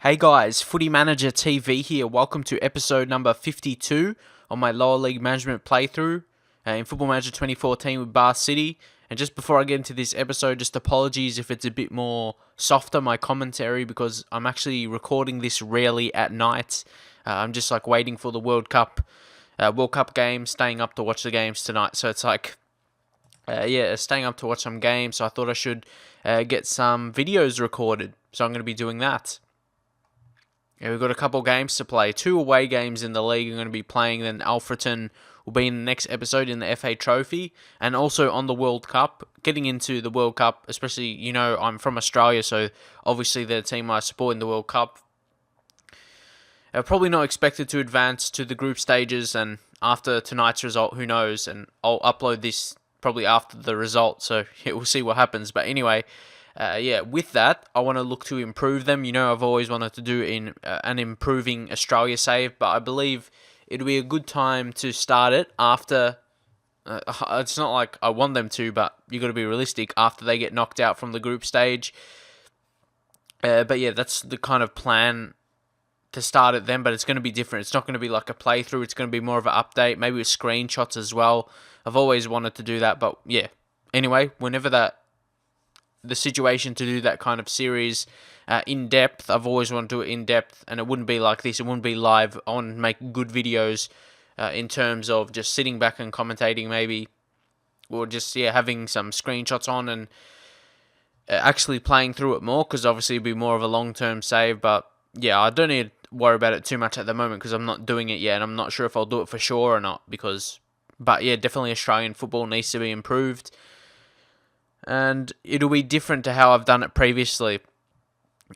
Hey guys, Footy Manager TV here. Welcome to episode number 52 on my lower league management playthrough in Football Manager 2014 with Bar City. And just before I get into this episode, just apologies if it's a bit more softer, my commentary, because I'm actually recording this rarely at night. I'm just like waiting for the World Cup game, staying up to watch the games tonight. So it's like, staying up to watch some games. So I thought I should get some videos recorded. So I'm going to be doing that. Yeah, we've got a couple games to play. 2 away games in the league I'm going to be playing. Then Alfreton will be in the next episode in the FA Trophy. And also on the World Cup. Getting into the World Cup, especially, I'm from Australia, so obviously the team I support in the World Cup. Probably not expected to advance to the group stages. And after tonight's result, who knows? And I'll upload this probably after the result. So we'll see what happens. But anyway... with that, I want to look to improve them. I've always wanted to do an improving Australia save, but I believe it'll be a good time to start it after. It's not like I want them to, but you got to be realistic after they get knocked out from the group stage. But yeah, that's the kind of plan to start it then, but it's going to be different. It's not going to be like a playthrough. It's going to be more of an update, maybe with screenshots as well. I've always wanted to do that, but yeah. Anyway, whenever the situation to do that kind of series in depth. I've always wanted to do it in depth, and it wouldn't be like this. It wouldn't be live. I want to make good videos in terms of just sitting back and commentating, maybe, or just having some screenshots on and actually playing through it more. Because obviously it'd be more of a long-term save. But yeah, I don't need to worry about it too much at the moment because I'm not doing it yet, and I'm not sure if I'll do it for sure or not. But yeah, definitely Australian football needs to be improved. And it'll be different to how I've done it previously.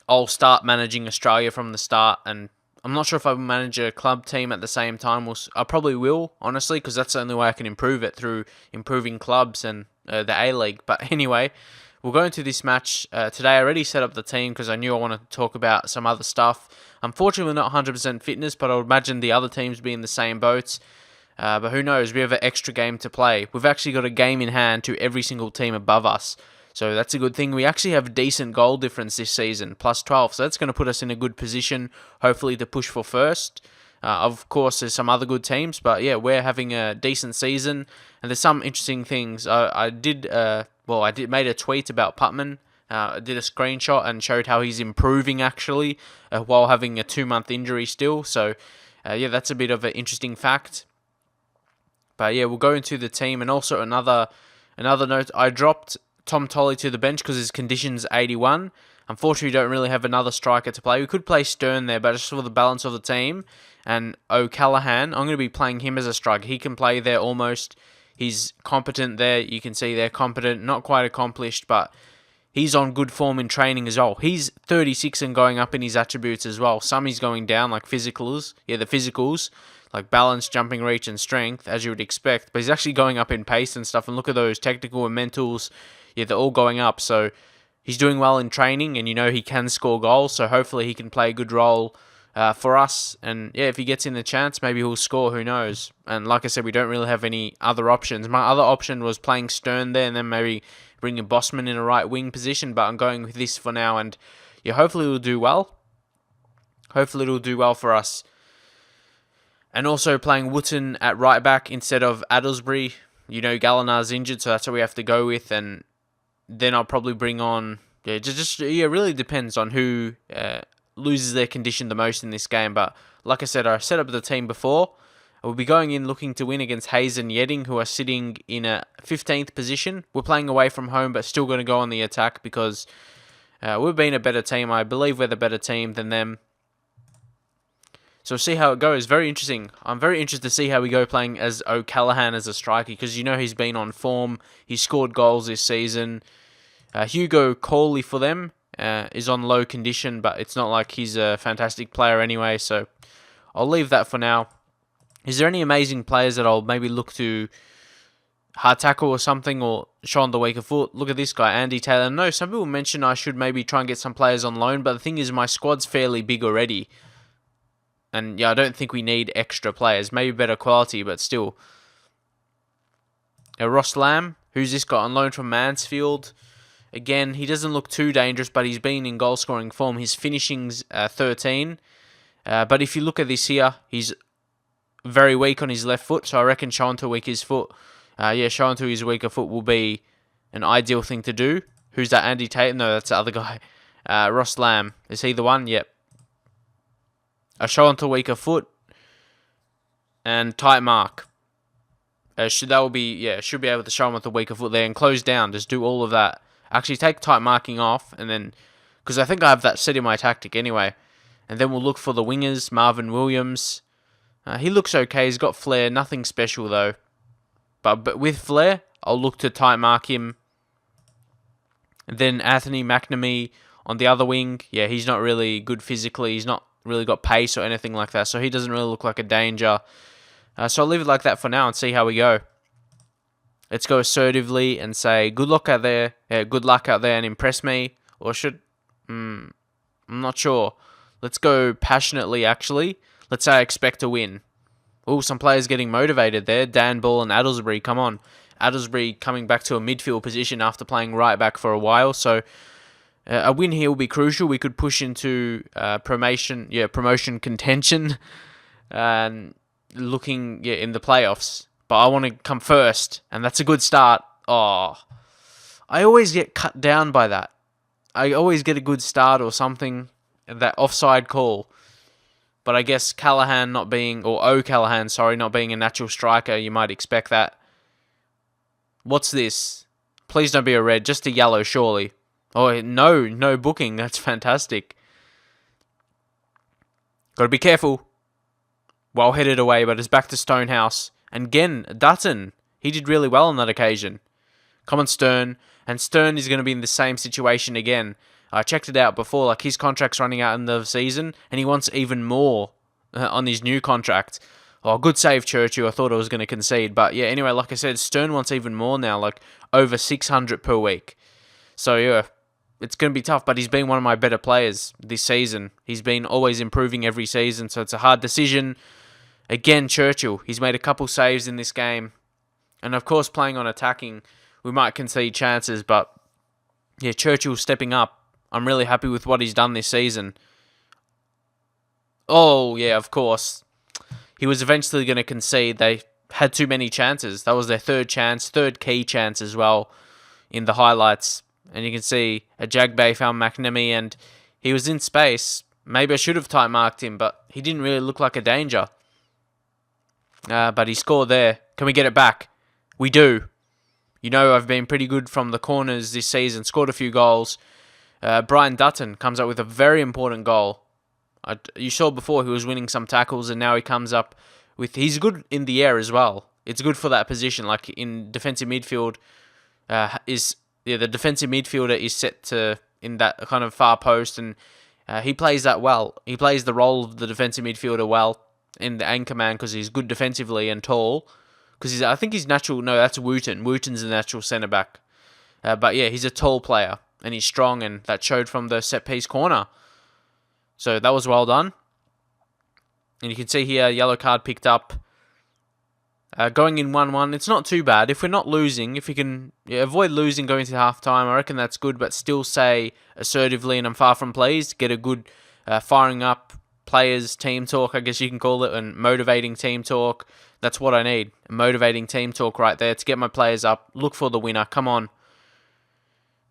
I'll start managing Australia from the start, and I'm not sure if I'll manage a club team at the same time. I probably will, honestly, because that's the only way I can improve it, through improving clubs and the A-League. But anyway, we'll go into this match. Today I already set up the team because I knew I wanted to talk about some other stuff. Unfortunately, we're not 100% fitness, but I would imagine the other teams be in the same boats. But who knows, we have an extra game to play. We've actually got a game in hand to every single team above us. So that's a good thing. We actually have a decent goal difference this season, plus 12. So that's going to put us in a good position, hopefully, to push for first. Of course, there's some other good teams, but yeah, we're having a decent season. And there's some interesting things. I made a tweet about Putman. I did a screenshot and showed how he's improving, actually, while having a 2-month injury still. So, that's a bit of an interesting fact. But yeah, we'll go into the team. And also another note, I dropped Tom Tolley to the bench because his condition's 81. Unfortunately, we don't really have another striker to play. We could play Stern there, but just for the balance of the team. And O'Callaghan, I'm going to be playing him as a striker. He can play there almost. He's competent there. You can see they're competent. Not quite accomplished, but he's on good form in training as well. He's 36 and going up in his attributes as well. Some he's going down, like physicals. Yeah, the physicals. Like balance, jumping, reach, and strength, as you would expect. But he's actually going up in pace and stuff. And look at those technical and mentals. Yeah, they're all going up. So he's doing well in training, and he can score goals. So hopefully he can play a good role for us. And yeah, if he gets in the chance, maybe he'll score. Who knows? And like I said, we don't really have any other options. My other option was playing Stern there, and then maybe bringing Bosman in a right wing position. But I'm going with this for now, and yeah, hopefully it'll do well. Hopefully it'll do well for us. And also playing Wooten at right back instead of Addlesbury. Gallinar's injured, so that's what we have to go with. And then I'll probably bring on... it really depends on who loses their condition the most in this game. But like I said, I set up the team before. I will be going in looking to win against Hayes and Yeading, who are sitting in a 15th position. We're playing away from home, but still going to go on the attack because we've been a better team. I believe we're the better team than them. So we'll see how it goes. Very interesting. I'm very interested to see how we go playing as O'Callaghan as a striker, because he's been on form. He's scored goals this season. Hugo Corley for them is on low condition, but it's not like he's a fantastic player anyway, so I'll leave that for now. Is there any amazing players that I'll maybe look to hard tackle or something, or show on the weaker foot? Look at this guy, Andy Taylor. No, some people mention I should maybe try and get some players on loan, but the thing is my squad's fairly big already. And yeah, I don't think we need extra players. Maybe better quality, but still. Ross Lamb, who's this guy on loan from Mansfield? Again, he doesn't look too dangerous, but he's been in goal-scoring form. His finishing's 13. But if you look at this here, he's very weak on his left foot, so I reckon showing to weak his foot. Showing to his weaker foot will be an ideal thing to do. Who's that, Andy Tate? No, that's the other guy. Ross Lamb. Is he the one? Yep. A show onto weaker foot. And tight mark. Should be able to show him with the weaker foot there and close down. Just do all of that. Actually, take tight marking off, and then, because I think I have that set in my tactic anyway. And then we'll look for the wingers, Marvin Williams. He looks okay. He's got flair. Nothing special though. But with flair, I'll look to tight mark him. And then Anthony McNamee on the other wing. Yeah, he's not really good physically. He's not really got pace or anything like that, so he doesn't really look like a danger. So I'll leave it like that for now and see how we go. Let's go assertively and say good luck out there. Good luck out there and impress me. Or should... I'm not sure. Let's go passionately, actually. Let's say I expect to win. Oh, some players getting motivated there. Dan Ball and Addlesbury, come on. Addlesbury coming back to a midfield position after playing right back for a while. So a win here will be crucial. We could push into promotion contention and looking in the playoffs. But I want to come first, and that's a good start. Oh, I always get cut down by that. I always get a good start or something, that offside call. But I guess O'Callaghan not being a natural striker, you might expect that. What's this? Please don't be a red, just a yellow, surely. Oh, no booking. That's fantastic. Got to be careful. Well headed away, but it's back to Stonehouse. And again, Dutton. He did really well on that occasion. Come on, Stern. And Stern is going to be in the same situation again. I checked it out before, like his contract's running out in the season, and he wants even more on his new contract. Oh, good save, Churchill. I thought I was going to concede. But yeah, anyway, like I said, Stern wants even more now, like over 600 per week. So yeah, it's going to be tough, but he's been one of my better players this season. He's been always improving every season, so it's a hard decision. Again, Churchill, he's made a couple saves in this game. And of course, playing on attacking, we might concede chances, but yeah, Churchill stepping up. I'm really happy with what he's done this season. Oh, yeah, of course. He was eventually going to concede. They had too many chances. That was their third key chance as well in the highlights. And you can see a Jagbay found McNamee and he was in space. Maybe I should have tight marked him, but he didn't really look like a danger. But he scored there. Can we get it back? We do. You know, I've been pretty good from the corners this season. Scored a few goals. Brian Dutton comes up with a very important goal. You saw before he was winning some tackles, and now he comes up with... He's good in the air as well. It's good for that position. Like in defensive midfield, the defensive midfielder is set to in that kind of far post, and he plays that well. He plays the role of the defensive midfielder well in the anchor man because he's good defensively and tall. Because I think he's natural. No, that's Wooten. Wooten's the natural centre back. But yeah, he's a tall player and he's strong, and that showed from the set piece corner. So that was well done. And you can see here, yellow card picked up. Going in 1-1, it's not too bad. If we're not losing, if we can avoid losing going to half-time, I reckon that's good, but still say assertively, and I'm far from pleased, get a good firing up players, team talk, I guess you can call it, and motivating team talk. That's what I need. Motivating team talk right there to get my players up. Look for the winner. Come on.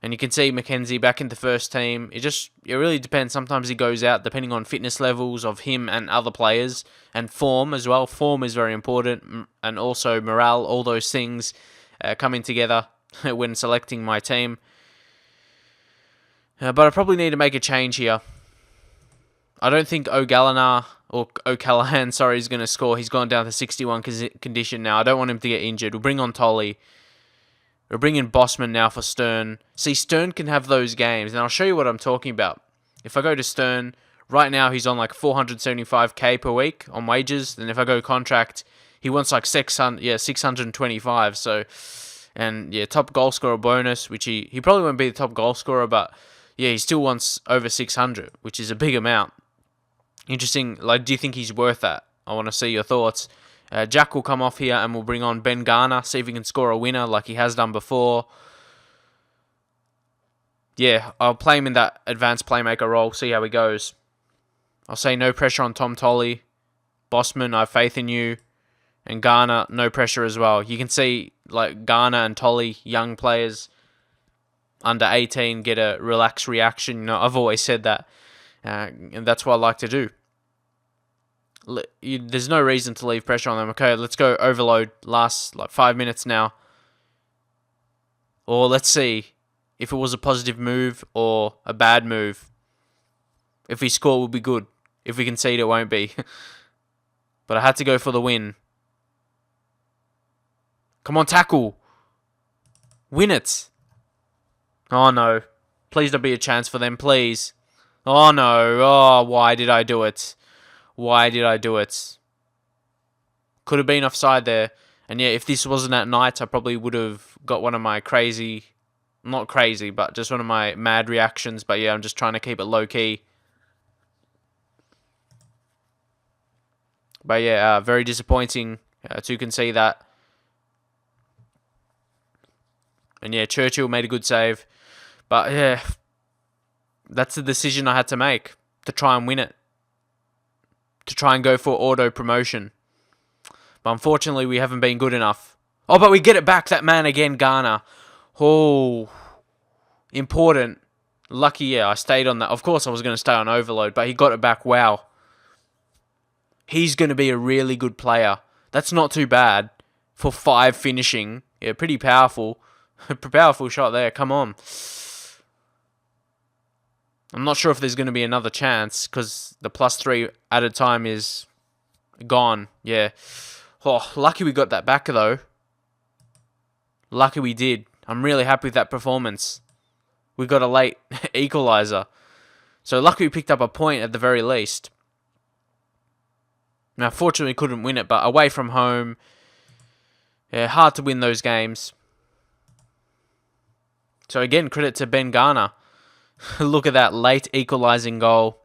And you can see Mackenzie back in the first team. It really depends. Sometimes he goes out depending on fitness levels of him and other players. And form as well. Form is very important. And also morale. All those things coming together when selecting my team. But I probably need to make a change here. I don't think O'Callaghan is going to score. He's gone down to 61 condition now. I don't want him to get injured. We'll bring on Tolley. We'll bring in Bossman now for Stern. See, Stern can have those games, and I'll show you what I'm talking about. If I go to Stern, right now he's on like 475k per week on wages. Then if I go contract, he wants like 625. So, and yeah, top goal scorer bonus, which he probably won't be the top goal scorer, but yeah, he still wants over 600, which is a big amount. Interesting. Like, do you think he's worth that? I want to see your thoughts. Jack will come off here and we'll bring on Ben Garner, see if he can score a winner like he has done before. yeah, I'll play him in that advanced playmaker role, see how he goes. I'll say no pressure on Tom Tolley. Bossman, I have faith in you. And Garner, no pressure as well. You can see, like, Garner and Tolley, young players, under 18, get a relaxed reaction. You know, I've always said that. And that's what I like to do. There's no reason to leave pressure on them. Okay, let's go overload. Last, 5 minutes now. Or let's see if it was a positive move or a bad move. If we score, we'll be good. If we concede, it won't be. But I had to go for the win. Come on, tackle. Win it. Oh, no. Please don't be a chance for them, please. Oh, no. Oh, why did I do it? Why did I do it? Could have been offside there. And yeah, if this wasn't at night, I probably would have got one of my crazy... Not crazy, but just one of my mad reactions. But yeah, I'm just trying to keep it low-key. But yeah, very disappointing to concede that. And yeah, Churchill made a good save. But yeah, that's the decision I had to make. To try and win it. To try and go for auto promotion. But unfortunately, we haven't been good enough. Oh, but we get it back. That man again, Garner. Oh, important. Lucky, yeah, I stayed on that. Of course, I was going to stay on overload, but he got it back. Wow. He's going to be a really good player. That's not too bad for 5 finishing. Yeah, pretty powerful. Powerful shot there. Come on. I'm not sure if there's going to be another chance because the +3 at a time is gone. Yeah. Oh, lucky we got that back though. Lucky we did. I'm really happy with that performance. We got a late equaliser. So lucky we picked up a point at the very least. Now, fortunately, we couldn't win it, but away from home, yeah, hard to win those games. So again, credit to Ben Garner. Look at that late equalising goal.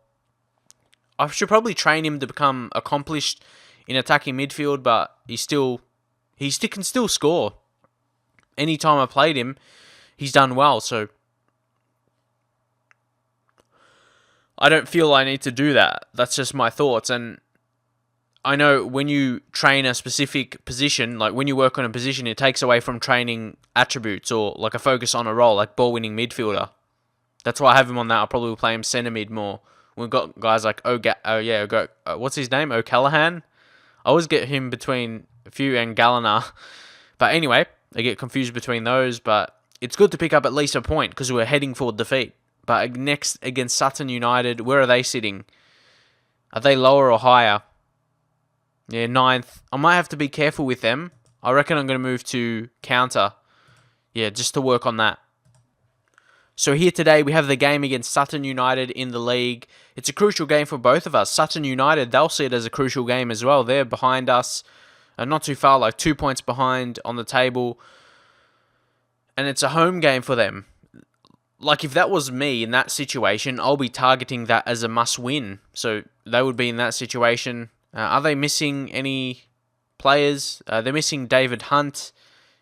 I should probably train him to become accomplished in attacking midfield, but he can still score. Anytime I played him, he's done well. So I don't feel I need to do that. That's just my thoughts. And I know when you train a specific position, like when you work on a position, it takes away from training attributes or like a focus on a role, like ball-winning midfielder. That's why I have him on that. I'll probably play him centre mid more. We've got guys like what's his name? O'Callaghan. I always get him between a few and Gallagher. But anyway, I get confused between those. But it's good to pick up at least a point because we're heading for defeat. But next against Sutton United, where are they sitting? Are they lower or higher? Yeah, 9th. I might have to be careful with them. I reckon I'm going to move to counter. Yeah, just to work on that. So here today, we have the game against Sutton United in the league. It's a crucial game for both of us. Sutton United, they'll see it as a crucial game as well. They're behind us. Not too far, like 2 points behind on the table. And it's a home game for them. Like, if that was me in that situation, I'll be targeting that as a must-win. So they would be in that situation. Are they missing any players? They're missing David Hunt.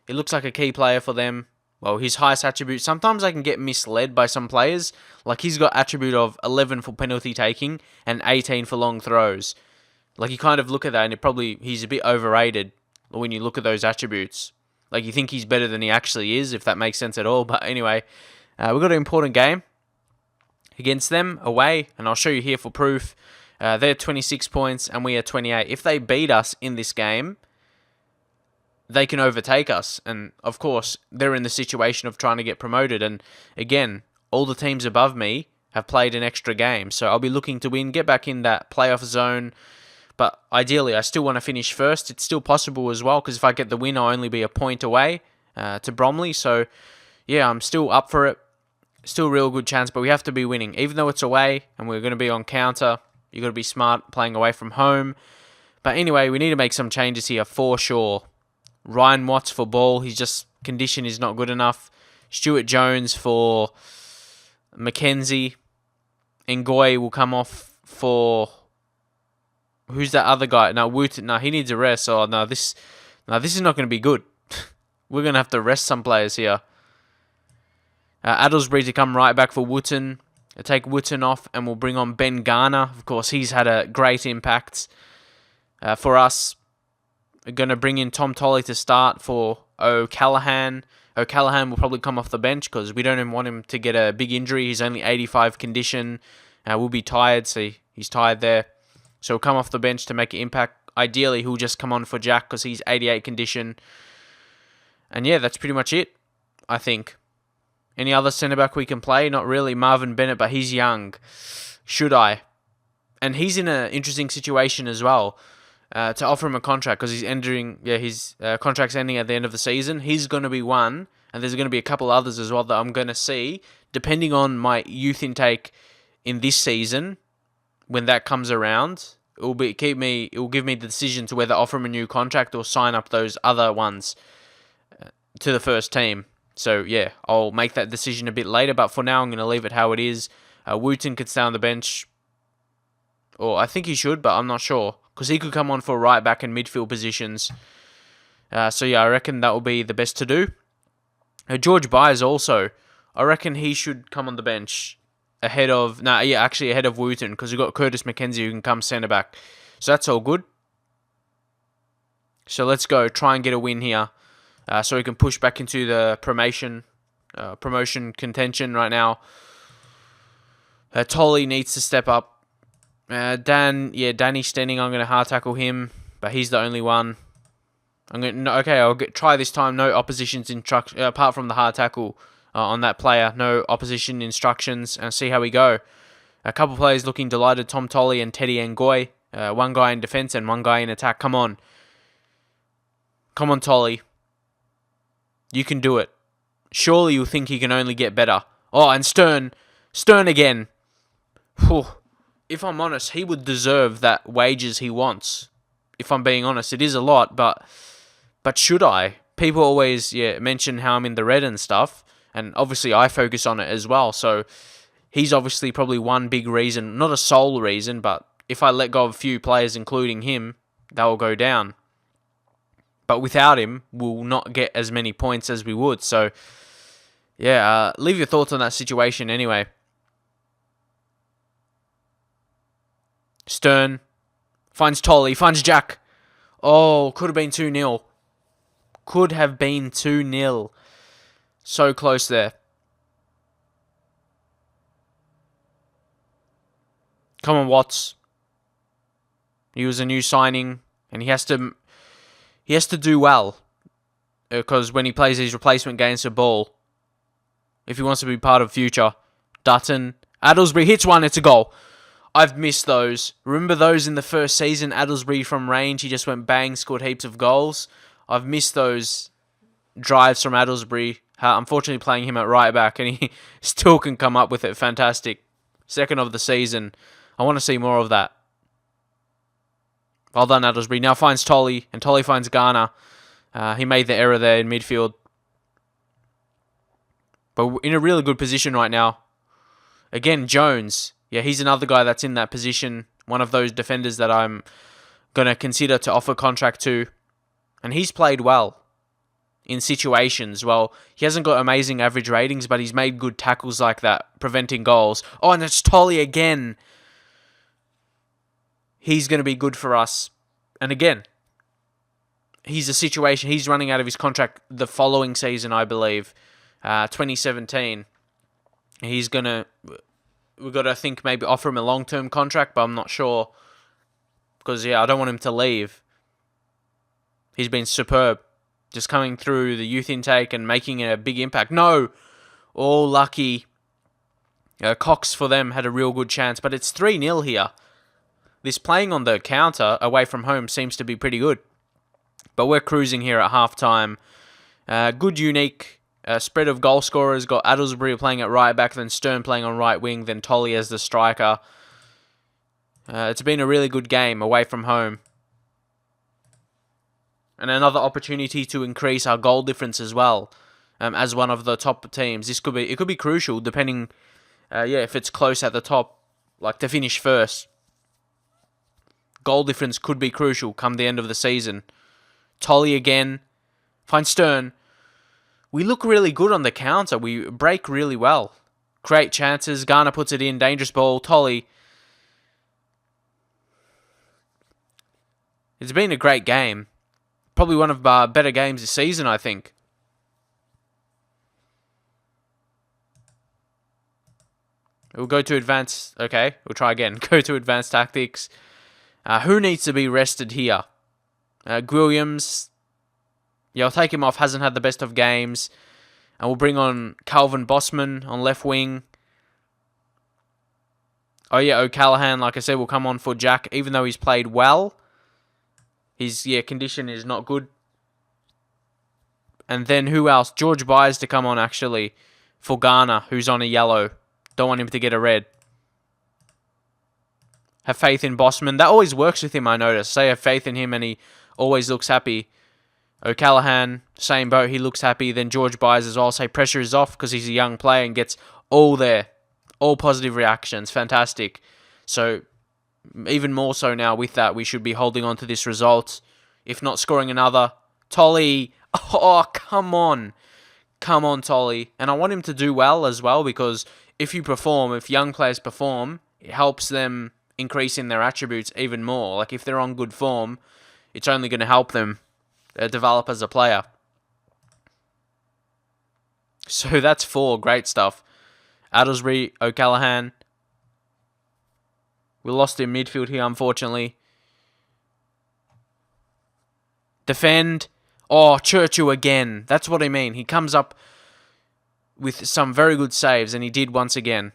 It looks like a key player for them. Well, his highest attribute, sometimes I can get misled by some players. Like, he's got attribute of 11 for penalty taking and 18 for long throws. Like, you kind of look at that and he's a bit overrated when you look at those attributes. Like, you think he's better than he actually is, if that makes sense at all. But anyway, we've got an important game against them away, and I'll show you here for proof. They're 26 points and we are 28. If they beat us in this game, they can overtake us. And of course, they're in the situation of trying to get promoted. And again, all the teams above me have played an extra game. So I'll be looking to win, get back in that playoff zone. But ideally, I still want to finish first. It's still possible as well, because if I get the win, I'll only be a point away to Bromley. So yeah, I'm still up for it. Still a real good chance, but we have to be winning. Even though it's away and we're going to be on counter, you've got to be smart playing away from home. But anyway, we need to make some changes here for sure. Ryan Watts for ball. His just condition is not good enough. Stuart Jones for Mackenzie. Ngoy will come off for... Who's that other guy? No, Woot. No, he needs a rest. Oh, no, this is not going to be good. We're going to have to rest some players here. Addlesbury to come right back for Wooten. Take Wooten off and we'll bring on Ben Garner. Of course, he's had a great impact for us. We're going to bring in Tom Tolley to start for O'Callaghan. O'Callaghan will probably come off the bench because we don't even want him to get a big injury. He's only 85 condition. Will be tired, so he's tired there. So he'll come off the bench to make an impact. Ideally, he'll just come on for Jack because he's 88 condition. And yeah, that's pretty much it, I think. Any other centre-back we can play? Not really. Marvin Bennett, but he's young. Should I? And he's in an interesting situation as well. To offer him a contract because his contract's ending at the end of the season. He's going to be one, and there's going to be a couple others as well that I'm going to see, depending on my youth intake in this season. When that comes around, it will give me the decision to whether offer him a new contract or sign up those other ones to the first team. So yeah, I'll make that decision a bit later, but for now I'm going to leave it how it is. Wooten could stay on the bench, or I think he should, but I'm not sure. Because he could come on for right back and midfield positions. So yeah, I reckon that will be the best to do. George Byers also. I reckon he should come on the bench ahead of Wooten. Because we've got Curtis McKenzie who can come centre back. So that's all good. So let's go try and get a win here. So we can push back into the promotion contention right now. Tolley needs to step up. Danny Stenning, I'm going to hard tackle him, but he's the only one. I'll try this time. No opposition's instruction apart from the hard tackle on that player. No opposition instructions, and see how we go. A couple of players looking delighted. Tom Tolley and Teddy Ngoy. One guy in defence and one guy in attack. Come on, Tolley. You can do it. Surely you think he can only get better. Oh, and Stern again. Whew. If I'm honest, he would deserve that wages he wants. If I'm being honest, it is a lot, but should I? People always mention how I'm in the red and stuff, and obviously I focus on it as well. So he's obviously probably one big reason, not a sole reason, but if I let go of a few players, including him, that will go down. But without him, we'll not get as many points as we would. So yeah, leave your thoughts on that situation anyway. Stern finds Tolley, finds Jack. Oh, could have been 2-0. Could have been 2-0. So close there. Come on, Watts. He was a new signing, and he has to do well, because when he plays his replacement games for ball, if he wants to be part of future. Dutton, Addlesbury hits one, it's a goal. I've missed those. Remember those in the first season? Addlesbury from range, he just went bang, scored heaps of goals. I've missed those drives from Addlesbury. Unfortunately, playing him at right back, and he still can come up with it. Fantastic. Second of the season. I want to see more of that. Well done, Addlesbury. Now finds Tolley, and Tolley finds Garner. He made the error there in midfield. But we're in a really good position right now. Again, Jones. Yeah, he's another guy that's in that position. One of those defenders that I'm going to consider to offer contract to. And he's played well in situations. Well, he hasn't got amazing average ratings, but he's made good tackles like that, preventing goals. Oh, and it's Tolley again. He's going to be good for us. And again, he's running out of his contract the following season, I believe. 2017. We've got to think maybe offer him a long-term contract, but I'm not sure. Because, I don't want him to leave. He's been superb. Just coming through the youth intake and making a big impact. No! All lucky. Cox for them had a real good chance, but it's 3-0 here. This playing on the counter away from home seems to be pretty good. But we're cruising here at half-time. Good, unique spread of goal scorers. Got Addlesbury playing at right back, then Stern playing on right wing, then Tolley as the striker. It's been a really good game away from home. And another opportunity to increase our goal difference as well. As one of the top teams. It could be crucial depending if it's close at the top, like to finish first. Goal difference could be crucial come the end of the season. Tolley again. Finds Stern. we look really good on the counter. We break really well. Create chances. Garner puts it in. Dangerous ball. Tolly. It's been a great game. Probably one of our better games this season, I think. We'll go to advanced... Okay, we'll try again. Go to advanced tactics. Who needs to be rested here? Williams. Yeah, I'll take him off. Hasn't had the best of games. And we'll bring on Calvin Bosman on left wing. Oh yeah, O'Callaghan, like I said, will come on for Jack, even though he's played well. His condition is not good. And then who else? George Byers to come on, actually, for Garner, who's on a yellow. Don't want him to get a red. Have faith in Bosman. That always works with him, I notice. Say have faith in him and he always looks happy. O'Callaghan, same boat, he looks happy. Then George Byers as well. Say pressure is off because he's a young player and gets all there. All positive reactions. Fantastic. So, even more so now with that, we should be holding on to this result. If not scoring another. Tolly. Oh, come on. Come on, Tolly. And I want him to do well as well because if young players perform, it helps them increase in their attributes even more. Like if they're on good form, it's only going to help them develop as a player. So that's 4. Great stuff. Addlesbury, O'Callaghan. We lost in midfield here, unfortunately. Defend. Oh, Churchill again. That's what I mean. He comes up with some very good saves, and he did once again.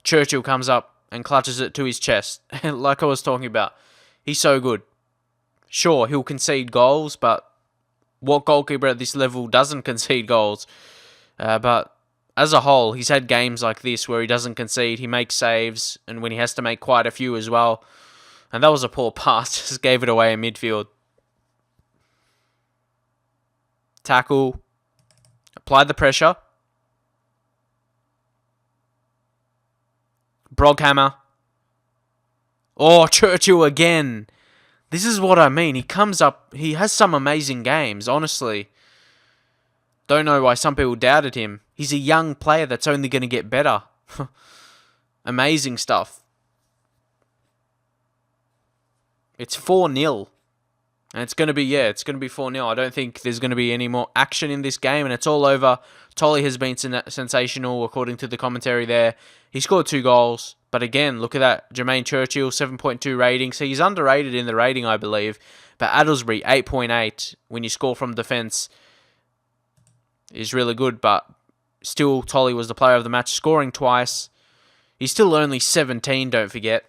Churchill comes up and clutches it to his chest. Like I was talking about. He's so good. Sure, he'll concede goals, but what goalkeeper at this level doesn't concede goals? But as a whole, he's had games like this where he doesn't concede, he makes saves, and when he has to make quite a few as well. And that was a poor pass, just gave it away in midfield. Tackle. Applied the pressure. Broghammer. Oh, Churchill again. This is what I mean. He comes up, he has some amazing games, honestly. Don't know why some people doubted him. He's a young player that's only going to get better. Amazing stuff. It's 4-0. And it's going to be 4-0. I don't think there's going to be any more action in this game, and it's all over. Tolly has been sensational, according to the commentary there. He scored 2 goals. But again, look at that. Jermaine Churchill, 7.2 rating. So he's underrated in the rating, I believe. But Addlesbury, 8.8. When you score from defence, is really good. But still, Tolly was the player of the match, scoring twice. He's still only 17, don't forget.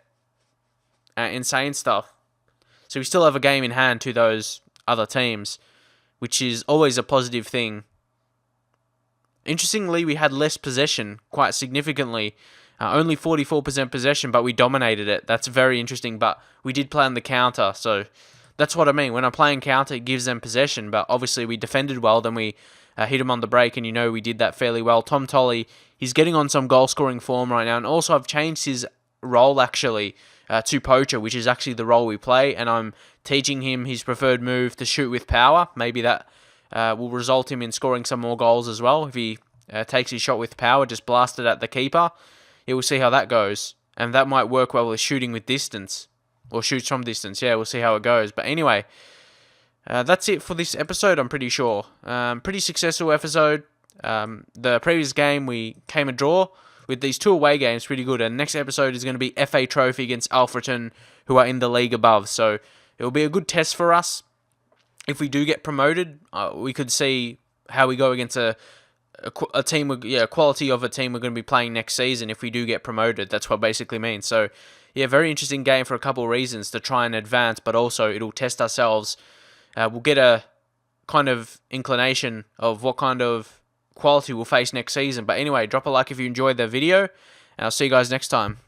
Insane stuff. So we still have a game in hand to those other teams, which is always a positive thing. Interestingly, we had less possession, quite significantly. Only 44% possession, but we dominated it. That's very interesting, but we did play on the counter, so that's what I mean. When I'm playing counter, it gives them possession, but obviously we defended well, then we hit them on the break, and we did that fairly well. Tom Tolly, he's getting on some goal-scoring form right now, and also I've changed his role, actually, to poacher, which is actually the role we play, and I'm teaching him his preferred move to shoot with power. Maybe that will result him in scoring some more goals as well. If he takes his shot with power, just blast it at the keeper. Yeah, we'll see how that goes. And that might work well with shooting with distance. Or shoots from distance. Yeah, we'll see how it goes. But anyway, that's it for this episode, I'm pretty sure. Pretty successful episode. The previous game, we came a draw with these 2 away games. Pretty good. And next episode is going to be FA Trophy against Alfreton, who are in the league above. So it will be a good test for us. If we do get promoted, we could see how we go against a team, quality of a team we're going to be playing next season if we do get promoted. That's what it basically means. So, yeah, very interesting game for a couple of reasons to try and advance, but also it'll test ourselves. We'll get a kind of inclination of what kind of quality we'll face next season. But anyway, drop a like if you enjoyed the video, and I'll see you guys next time.